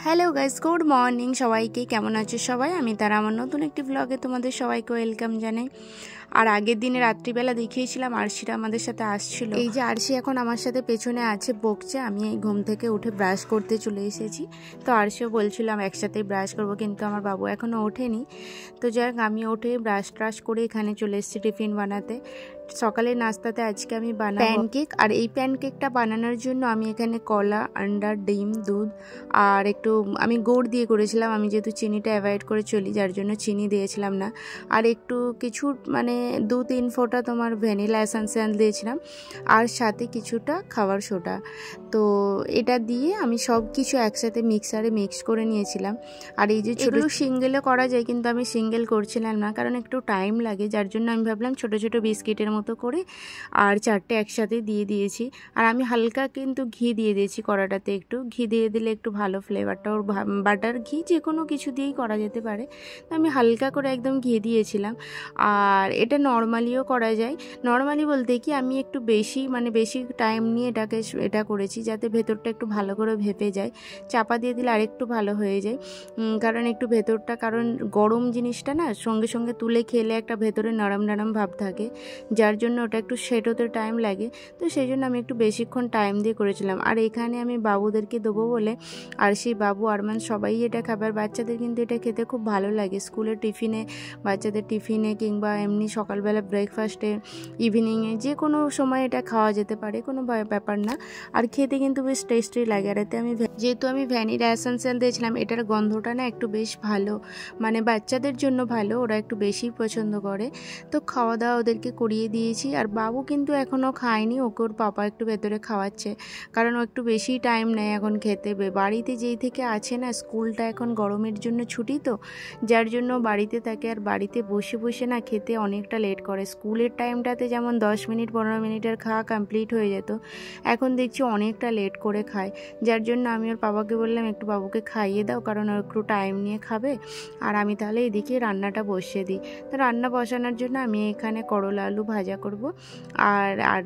Hello guys, good morning সবাইকে। কেমন আছো সবাই? আমি তারা আমার নতুন একটি ব্লগে তোমাদের সবাইকে ওয়েলকাম জানাই। আর আগের দিনে রাত্রিবেলা দেখিয়েছিলাম আরশিরা আমাদের সাথে আসছিল। এই যে আরশি এখন আমার সাথে পেছনে আছে, বকছে। আমি এই ঘুম থেকে উঠে ব্রাশ করতে চলে এসেছি। তো আরশিও বলছিলাম একসাথেই ব্রাশ করব, কিন্তু আমার বাবু এখনও ওঠেনি। তো যাই হোক, আমি উঠে ব্রাশ ট্রাশ করে এখানে চলে এসেছি টিফিন বানাতে। সকালের নাস্তাতে আজকে আমি বানাবো প্যানকেক। আর এই প্যানকেকটা বানানোর জন্য আমি এখানে কলা, আন্ডা, ডিম, দুধ আর একটু আমি গুড় দিয়ে করেছিলাম। আমি যেহেতু চিনিটা অ্যাভয়েড করে চলি, যার জন্য চিনি দিয়েছিলাম না। আর একটু কিছু মানে 2-3 ফোঁটা তোমার ভ্যানিলা এসেন্স দিয়েছিলাম, আর সাথে কিছুটা খাবার সোডা। তো এটা দিয়ে আমি সব কিছু একসাথে মিক্সারে মিক্স করে নিয়েছিলাম। আর এই যে ছোটো সিঙ্গেলও করা যায়, কিন্তু আমি সিঙ্গেল করছিলাম না, কারণ একটু টাইম লাগে। যার জন্য আমি ভাবলাম ছোটো ছোটো বিস্কিটের মতো করে আর 4টে একসাথে দিয়ে দিয়েছি। আর আমি হালকা কিন্তু ঘি দিয়ে দিয়েছি কড়াটাতে। একটু ঘি দিয়ে দিলে একটু ভালো ফ্লেভারটা, ওর বাটার ঘি যে কোনো কিছু দিয়েই করা যেতে পারে। তো আমি হালকা করে একদম ঘি দিয়েছিলাম। আর এটা নর্মালিও করা যায়। নর্মালি বলতে কি, আমি একটু বেশি টাইম নিয়ে এটা করেছি, যাতে ভেতরটা একটু ভালো করে ভেপে যায়। চাপা দিয়ে দিলে আরেকটু ভালো হয়ে যায়, কারণ একটু ভেতরটা, কারণ গরম জিনিসটা না সঙ্গে সঙ্গে তুলে খেলে একটা ভেতরে নরম নরম ভাব থাকে, যার জন্য ওটা একটু সেট হতে টাইম লাগে। তো সেই জন্য আমি একটু বেশিক্ষণ টাইম দিয়ে করেছিলাম। আর এখানে আমি বাবুদেরকে দেবো বলে, আর সেই বাবু আরমান সবাই এটা খাবে। আর বাচ্চাদের কিন্তু এটা খেতে খুব ভালো লাগে। স্কুলের টিফিনে, বাচ্চাদের টিফিনে, কিংবা এমনি সকালবেলা ব্রেকফাস্টে, ইভিনিংয়ে, যে কোনো সময় এটা খাওয়া যেতে পারে, কোনো ব্যাপার না। আর খেতে কিন্তু বেশ টেস্টি লাগে। আর এতে যেহেতু আমি ভ্যানিলা এসেন্সিয়াল দিয়েছিলাম, এটার গন্ধটা না একটু বেশ ভালো, মানে বাচ্চাদের জন্য ভালো, ওরা একটু বেশি পছন্দ করে। তো খাওয়া দাওয়া ওদেরকে করিয়ে দিয়েছি। আর বাবু কিন্তু এখনও খায়নি, ওকে ওর পাপা একটু ভেতরে খাওয়াচ্ছে, কারণ ও একটু বেশি টাইম নেয় এখন খেতে। বাড়িতে যেই থেকে আছে না, স্কুলটা এখন গরমের জন্য ছুটি, তো যার জন্য বাড়িতে থাকে। আর বাড়িতে বসে বসে না খেতে অনেকটা লেট করে। স্কুলের টাইমটাতে যেমন 10 মিনিট 15 মিনিটের খাওয়া কমপ্লিট হয়ে যেত, এখন দেখছি অনেকটা লেট করে খায়। যার জন্য আমি ওর বাবাকে বললাম একটু বাবুকে খাইয়ে দাও, কারণ ও একটু টাইম নিয়ে খাবে। আর আমি তাহলে এদিকে রান্নাটা বসিয়ে দিই। তো রান্না বসানোর জন্য আমি এখানে করলা আলু ভাজা করব। আর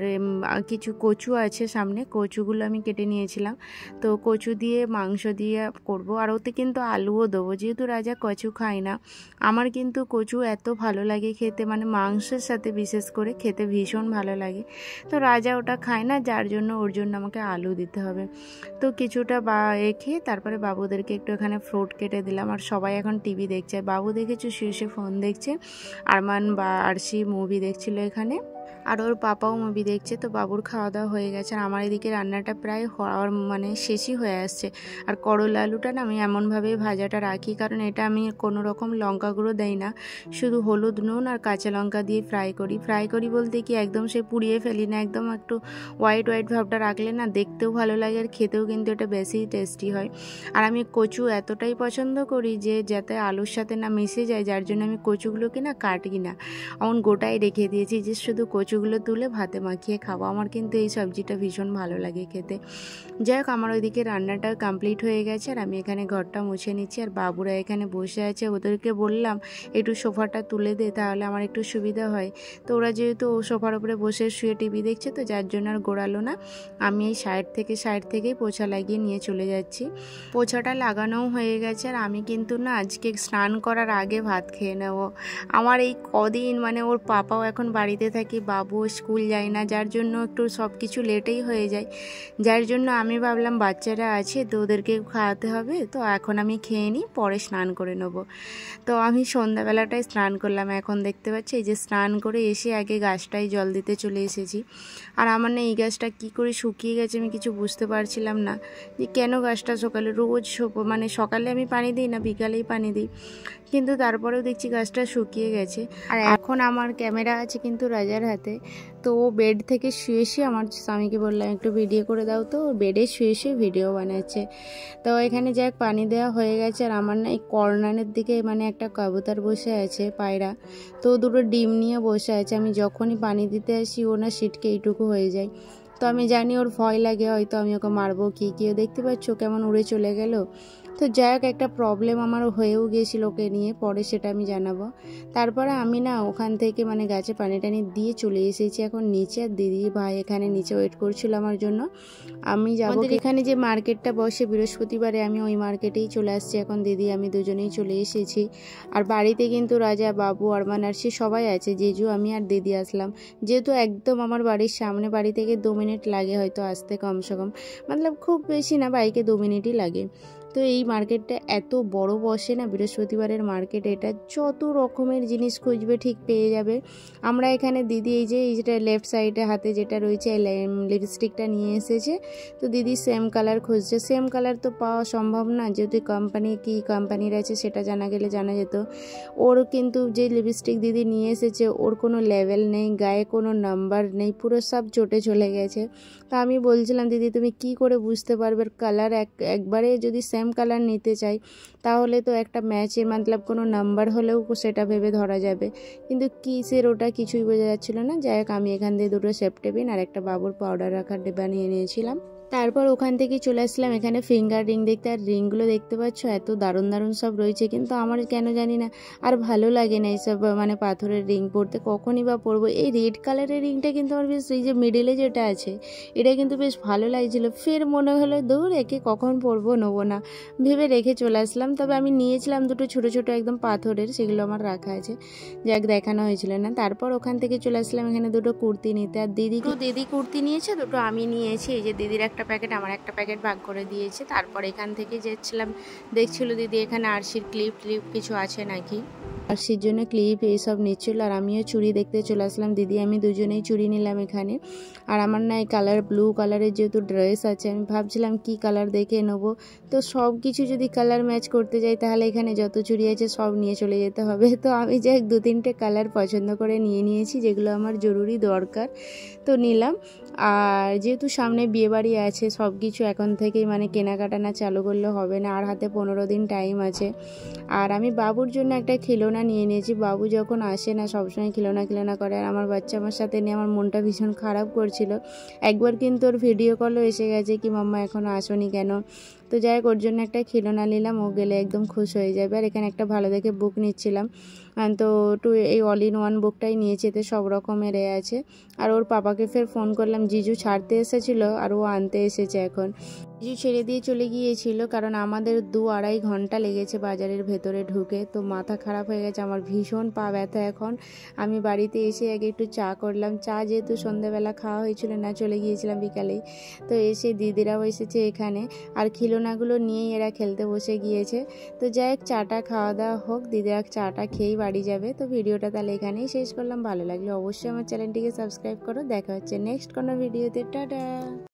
কিছু কচু আছে সামনে, কচুগুলো আমি কেটে নিয়েছিলাম। তো কচু দিয়ে মাংস দিয়ে করব। আর ওতে কিন্তু আলুও দেবো, যেহেতু রাজা কচু খায় না। আমার কিন্তু কচু এত ভালো লাগে খেতে, মানে মাংসের সাথে বিশেষ করে খেতে ভীষণ ভালো লাগে। তো রাজা ওটা খায় না, যার জন্য ওর জন্য আমাকে আলু দিতে হবে। তো কিছুটা খেয়ে তারপরে বাবুদেরকে একটু এখানে ফ্রুট কেটে দিলাম। আর সবাই এখন টিভি দেখছে। বাবু দেখেছো শুয়ে ফোন দেখছে, আরমান বা আরশি মুভি দেখছিল এখানে, আর ওর পাপাও মুভি দেখছে। তো বাবুর খাওয়া দাওয়া হয়ে গেছে, আর আমার এদিকে রান্নাটা প্রায় হওয়ার মানে শেষই হয়ে আসছে। আর করলা আলুটা না আমি এমনভাবেই ভাজাটা রাখি, কারণ এটা আমি কোনো রকম লঙ্কা গুঁড়ো দেই না, শুধু হলুদ, নুন আর কাঁচা লঙ্কা দিয়ে ফ্রাই করি বলতে কি একদম সে পুড়িয়ে ফেলি না, একদম একটু হোয়াইট ভাবটা রাখলে না দেখতেও ভালো লাগে, আর খেতেও কিন্তু এটা বেশি টেস্টি হয়। আর আমি কচু এতটাই পছন্দ করি যে যাতে আলুর সাথে না মিশে যায়, যার জন্য আমি কচুগুলোকে না কাটি না, এমন গোটাই রেখে দিয়েছি যে শুধু কচুগুলো তুলে ভাতে মাখিয়ে খাবো। আমার কিন্তু এই সবজিটা ভীষণ ভালো লাগে খেতে। যাই হোক, আমার ওইদিকে রান্নাটা কমপ্লিট হয়ে গেছে, আর আমি এখানে ঘরটা মুছে নিচ্ছি। আর বাবুরা এখানে বসে আছে, ওদেরকে বললাম একটু সোফাটা তুলে দে, তাহলে আমার একটু সুবিধা হয়। তো ওরা যেহেতু সোফার উপরে বসে শুয়ে টিভি দেখছে, তো যার জন্য আর গোড়ালো না। আমি এই সাইড থেকেই পোছা লাগিয়ে নিয়ে চলে যাচ্ছি। পোছাটা লাগানোও হয়ে গেছে। আর আমি কিন্তু না আজকে স্নান করার আগে ভাত খেয়ে নেব। আমার এই কদিন মানে ওর পাপাও এখন বাড়িতে থাকি, বাবু স্কুল যায় না, যার জন্য একটু সব কিছু লেটেই হয়ে যায়। যার জন্য আমি ভাবলাম বাচ্চারা আছে তো ওদেরকে খাওয়াতে হবে, তো এখন আমি খেয়ে নিই, পরে স্নান করে নেব। তো আমি সন্ধ্যাবেলাটায় স্নান করলাম। এখন দেখতে পাচ্ছি এই যে স্নান করে এসে আগে গাছটায় জল দিতে চলে এসেছি। আর আমার না এই গাছটা কী করে শুকিয়ে গেছে আমি কিছু বুঝতে পারছিলাম না, যে কেন গাছটা সকালে রোজ মানে সকালে আমি পানি দিই না, বিকালেই পানি দিই, কিন্তু তারপরেও দেখছি গাছটা শুকিয়ে গেছে। আর এখন আমার ক্যামেরা আছে কিন্তু রাজার হাতে। তো ও বেড থেকে শুয়ে আমার স্বামীকে বললাম একটু ভিডিও করে দাও, তো বেডে শুয়ে ভিডিও বানাচ্ছে। তো এখানে যাক পানি দেওয়া হয়ে গেছে। আর আমার না এই কর্নারের দিকে মানে একটা কবুতর বসে আছে, পায়রা, তো দুটো ডিম নিয়ে বসে আছে। আমি যখনই পানি দিতে আসি ও না সিটকে এইটুকু হয়ে যায়। তো আমি জানি ওর ভয় লাগে, হয়তো আমি ওকে মারবো কি কেউ, দেখতে পাচ্ছ কেমন উড়ে চলে গেল। তো যাই হোক, একটা প্রবলেম আমার হয়েও গিয়েছিল ওকে নিয়ে, পরে সেটা আমি জানাবো। তারপরে আমি না ওখান থেকে মানে গাছে পানি টানি দিয়ে চলে এসেছি এখন নিচে। আর দিদি ভাই এখানে নিচে ওয়েট করছিল আমার জন্য। আমি যাবো এখানে যে মার্কেটটা বসে বৃহস্পতিবারে, আমি ওই মার্কেটেই চলে আসছি এখন। দিদি আমি দুজনেই চলে এসেছি। আর বাড়িতে কিন্তু রাজা, বাবু, আরমান, আরশি সবাই আছে। জেজু, আমি আর দিদি আসলাম। যেহেতু একদম আমার বাড়ির সামনে, বাড়ি থেকে 2 মিনিট লাগে হয়তো আসতে, কমসে কম, মতলব খুব বেশি না, বাইকে 2 মিনিটই লাগে। তো এই মার্কেটটা এত বড় বসে না, বৃহস্পতিবারের মার্কেট এটা, যত রকমের জিনিস খুঁজবে ঠিক পেয়ে যাবে। আমরা এখানে দিদি এই যেটা লেফট সাইডে হাতে যেটা রয়েছে লিপস্টিকটা নিয়ে এসেছে। তো দিদি সেম কালার খুঁজছে। সেম কালার তো পাওয়া সম্ভব না, যেহেতু কোম্পানি কি কোম্পানির আছে সেটা জানা গেলে জানা যেত। ওর কিন্তু যে লিপস্টিক দিদি নিয়ে এসেছে ওর কোনো লেভেল নেই, গায়ে কোনো নাম্বার নেই, পুরো সব চটে চলে গেছে। তা আমি বলছিলাম দিদি তুমি কি করে বুঝতে পারবে কালার, একবারে যদি সেম কালার নিতে চাই তাহলে তো একটা ম্যাচের মতলব কোনো নাম্বার হলেও সেটা ভেবে ধরা যাবে, কিন্তু কিসের ওটা কিছুই বোঝা যাচ্ছিল না। যাই হোক, আমি এখান থেকে 2টো সেফটি পিন আর একটা বাবুর পাউডার রাখার ডিব্বা নিয়ে নিয়েছিলাম। তারপর ওখান থেকে চলে আসলাম এখানে ফিঙ্গার রিং দেখতে। আর রিংগুলো দেখতে পাচ্ছ এত দারুণ দারুণ সব রয়েছে, কিন্তু আমার কেন জানি না আর ভালো লাগে না এইসব মানে পাথরের রিং পরতে, কখনই বা পরবো। এই রেড কালারের রিংটা কিন্তু আমার বেশ, এই যে মিডিলে যেটা আছে এটা কিন্তু বেশ ভালো লাগছিলো। ফের মনে হলো দূর একে কখন পরবো, নেবো না ভেবে রেখে চলে আসলাম। তবে আমি নিয়েছিলাম 2টো ছোটো ছোটো একদম পাথরের, সেগুলো আমার রাখা আছে, যাক দেখানো হয়েছিল না। তারপর ওখান থেকে চলে আসলাম এখানে 2টো কুর্তি নিতে। আর দিদি কুর্তি নিয়েছে, 2টো আমি নিয়েছি। এই যে দিদির একটা প্যাকেট, আমার একটা প্যাকেট ভাগ করে দিয়েছে। তারপর এখান থেকে যাচ্ছিলাম, দেখছিল দিদি এখানে আরশির ক্লিপ কিছু আছে নাকি, আরশির জন্য ক্লিপ এইসব নিচ্ছিল। আর আমিও চুড়ি দেখতে চলে আসলাম। দিদি আমি দুজনেই চুড়ি নিলাম এখানে। আর আমার না এই কালার, ব্লু কালারের যেহেতু ড্রেস আছে, আমি ভাবছিলাম কি কালার দেখে নেবো। তো সব কিছু যদি কালার ম্যাচ করতে যাই তাহলে এখানে যত চুড়ি আছে সব নিয়ে চলে যেতে হবে। তো আমি যাই 2-3টে কালার পছন্দ করে নিয়ে নিয়েছি, যেগুলো আমার জরুরি দরকার, তো নিলাম। আর যেহেতু সামনে বিয়েবাড়ি আছে, সব কিছু এখন থেকেই মানে কেনাকাটা না চালু করলে হবে না, আর হাতে 15 দিন টাইম আছে। আর আমি বাবুর জন্য একটা খেলনা নিয়ে নিয়েছি। বাবু যখন আসে না সবসময় খেলনা করে, আর আমার বাচ্চা আমার সাথে নিয়ে আমার মনটা ভীষণ খারাপ করছিল। একবার কিন্তু ওর ভিডিও কলও এসে গেছে কি মাম্মা এখনও আসোনি কেন। তো যাই হোক, ওর জন্য একটা খেলনা নিলাম, ও গেলে একদম খুশ হয়ে যাবে। আর এখানে একটা ভালো দেখে বুক নিচ্ছিলাম, তো এই অল ইন ওয়ান বুকটাই নিয়েছি, এতে সব রকমের আছে। আর ওর পাপাকে ফের ফোন করলাম, জিজু ছাড়তে এসেছিলো আর ও আনতে এসেছে এখন। জিজু ছেড়ে দিয়ে চলে গিয়েছিল, কারণ আমাদের 2-2.5 ঘন্টা লেগেছে বাজারের ভেতরে ঢুকে। তো মাথা খারাপ হয়ে গেছে আমার, ভীষণ পা ব্যথা এখন। আমি বাড়িতে এসে আগে একটু চা করলাম। চা যেহেতু সন্ধ্যাবেলা খাওয়া হয়েছিল না, চলে গিয়েছিলাম বিকালেই। তো এসে দিদিরাও এসেছে এখানে, আর খেলনাগুলো নিয়েই এরা খেলতে বসে গিয়েছে। তো যাই হোক, চাটা খাওয়া দাওয়া হোক, দিদিরা চাটা খেয়েই বাড়ি যাবে। তো ভিডিওটা তাহলে এখানেই শেষ করলাম। ভালো লাগলে অবশ্যই আমার চ্যানেলটিকে সাবস্ক্রাইব করো। দেখা হচ্ছে নেক্সট কোনো ভিডিওতে। টাটা।